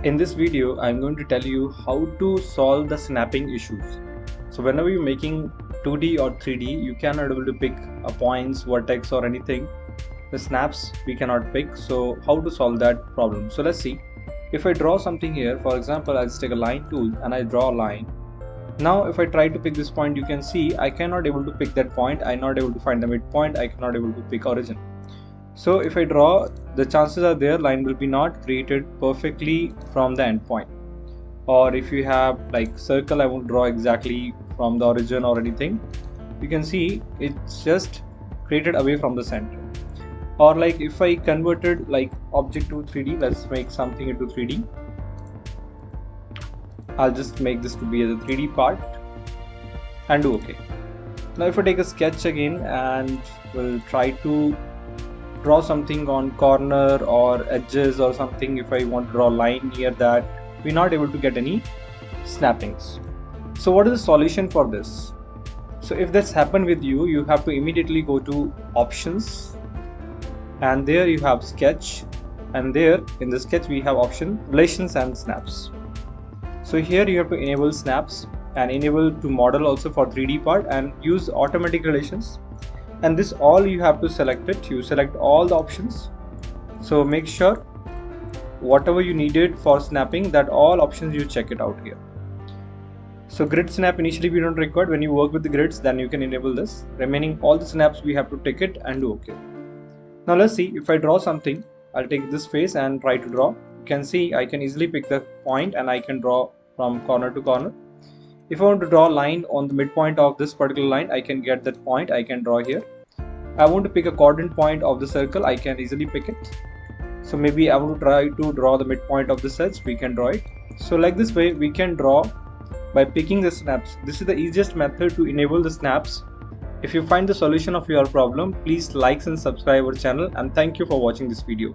In this video, I'm going to tell you how to solve the snapping issues. So whenever you're making 2D or 3D, you cannot able to pick a points, vertex or anything. The snaps we cannot pick. So how to solve that problem? So let's see. If I draw something here, for example, I'll just take a line tool and I draw a line. Now if I try to pick this point, you can see I cannot able to pick that point. I'm not able to find the midpoint. I cannot able to pick origin. So if I draw, the chances are there line will be not created perfectly from the endpoint. Or if you have like circle, I won't draw exactly from the origin or anything. You can see it's just created away from the center. Or like if I converted like object to 3D, let's make something into 3D. I'll just make this to be as a 3D part and do OK. Now if I take a sketch again and we'll try to draw something on corner or edges or something, if I want to draw a line near that, we're not able to get any snappings. So what is the solution for this? So if that's happened with you, you have to immediately go to options, and there you have sketch, and there in the sketch we have option relations and snaps. So here you have to enable snaps and enable to model also for 3D part and use automatic relations. And this all you have to select it. You select all the options. So make sure whatever you needed for snapping, that all options you check it out here. So grid snap initially we don't require. When you work with the grids, then you can enable this. Remaining all the snaps we have to take it and do OK. Now let's see, if I draw something, I'll take this face and try to draw. You can see I can easily pick the point and I can draw from corner to corner. If I want to draw a line on the midpoint of this particular line, I can get that point, I can draw here. I want to pick a coordinate point of the circle, I can easily pick it. So maybe I want to try to draw the midpoint of this edge, we can draw it. So like this way we can draw by picking the snaps. This is the easiest method to enable the snaps. If you find the solution of your problem, please like and subscribe our channel, and thank you for watching this video.